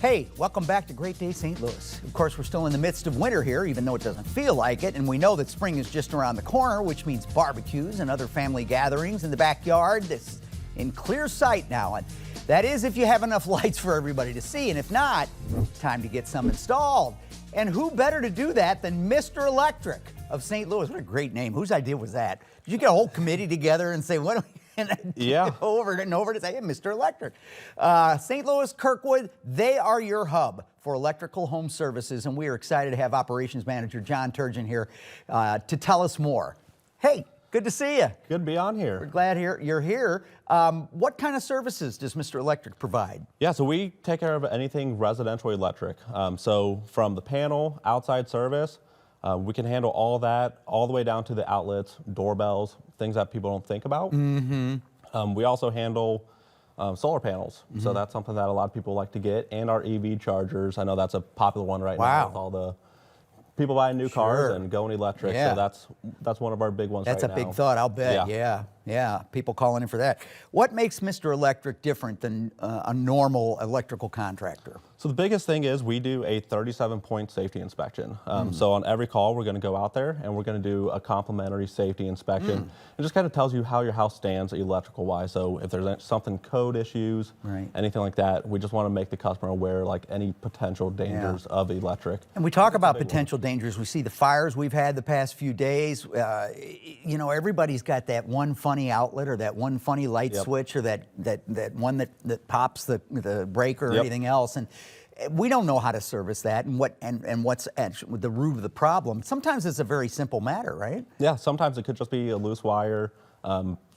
Hey, welcome back to Great Day St. Louis. Of course, we're still in the midst of winter here, even though it doesn't feel like it. And we know that spring is just around the corner, which means barbecues and other family gatherings in the backyard. This is in clear sight now. And that is if you have enough lights for everybody to see. And if not, time to get some installed. And who better to do that than Mr. Electric of St. Louis? What a great name. Whose idea was that? Did you get a whole committee together and say, what do we... Yeah. over and over to say, hey, Mr. Electric. St. Louis, Kirkwood, they are your hub for electrical home services, and we are excited to have Operations Manager John Turgeon here to tell us more. Hey, good to see you. Good to be on We're here. glad you're here. What kind of services does Mr. Electric provide? Yeah, so we take care of anything residential electric. So from the panel, outside service, we can handle all that, all the way down to the outlets, doorbells, things that people don't think about. We also handle solar panels. So that's something that a lot of people like to get, and our EV chargers. I know that's a popular one right now with all the people buying new cars and going electric. Yeah. So that's one of our big ones That's right a now. big thought, I'll bet. Yeah. People calling in for that. What makes Mr. Electric different than a normal electrical contractor? So the biggest thing is we do a 37-point safety inspection. So on every call, we're going to go out there and we're going to do a complimentary safety inspection. It just kind of tells you how your house stands electrical wise. So if there's something code issues, anything like that, we just want to make the customer aware, like any potential dangers of electric. And we talk about potential dangers. We see the fires we've had the past few days. You know, everybody's got that one funny outlet or that one funny light switch or that one that pops the breaker or anything else. And we don't know how to service that and what's actually the root of the problem. Sometimes it's a very simple matter, right? Yeah, sometimes it could just be a loose wire.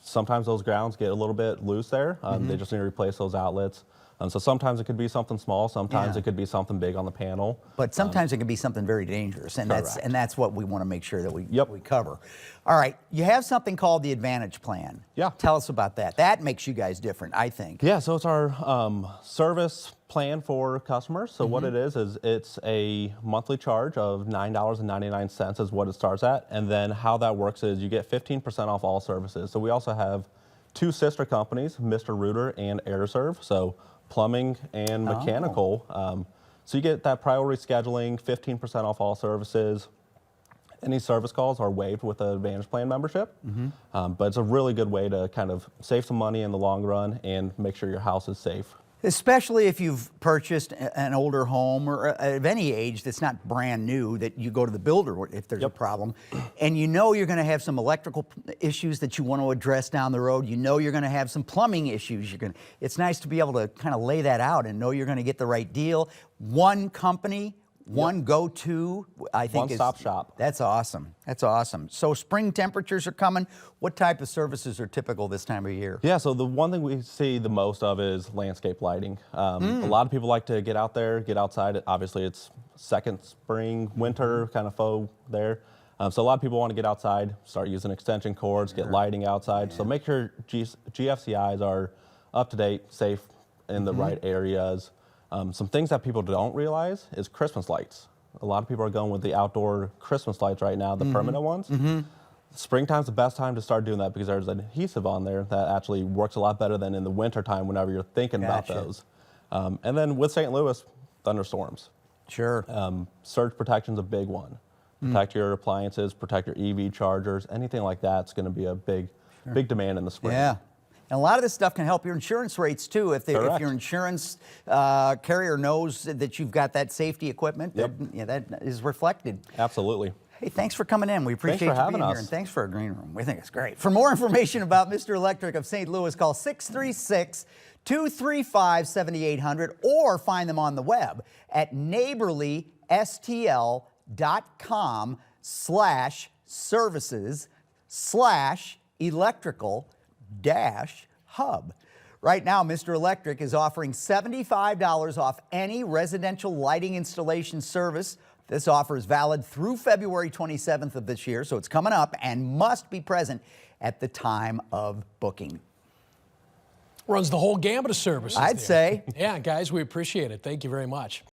Sometimes those grounds get a little bit loose there. They just need to replace those outlets. So sometimes it could be something small, sometimes it could be something big on the panel. But sometimes it can be something very dangerous, and that's what we want to make sure that we cover. All right, you have something called the Advantage Plan. Yeah. Tell us about that. That makes you guys different, I think. Yeah, so it's our service plan for customers. So what it is it's a monthly charge of $9.99 is what it starts at. And then how that works is you get 15% off all services. So we also have two sister companies, Mr. Rooter and AirServe. So plumbing and mechanical. So you get that priority scheduling, 15% off all services. Any service calls are waived with the Advantage Plan membership. But it's a really good way to kind of save some money in the long run and make sure your house is safe. Especially if you've purchased an older home or of any age that's not brand new, that you go to the builder if there's a problem, and you know you're going to have some electrical issues that you want to address down the road. You know you're going to have some plumbing issues. It's nice to be able to kind of lay that out and know you're going to get the right deal. One company, one go-to, I think one-stop shop. That's awesome. That's awesome. So spring temperatures are coming. What type of services are typical this time of year? Yeah, so the one thing we see the most of is landscape lighting. A lot of people like to get out there, get outside. Obviously, it's second spring, winter kind of faux there. So a lot of people want to get outside, start using extension cords, get lighting outside. So make sure GFCIs are up to date, safe in the right areas. Some things that people don't realize is Christmas lights. A lot of people are going with the outdoor Christmas lights right now, the permanent ones. Springtime's the best time to start doing that because there's an adhesive on there that actually works a lot better than in the wintertime whenever you're thinking about those. And then with St. Louis, thunderstorms. Surge protection's a big one. Protect your appliances, protect your EV chargers, anything like that's going to be a big demand in the spring. And a lot of this stuff can help your insurance rates too. If your insurance carrier knows that you've got that safety equipment, that is reflected. Absolutely. Hey, thanks for coming in. We appreciate you being here, and thanks for a green room. We think it's great. For more information about Mr. Electric of St. Louis, call 636-235-7800 or find them on the web at neighborlystl.com/services/electrical-hub. Right now, Mr. Electric is offering $75 off any residential lighting installation service. This offer is valid through February 27th of this year, so it's coming up and must be present at the time of booking. Runs the whole gamut of services. I'd say. Yeah, guys, we appreciate it. Thank you very much.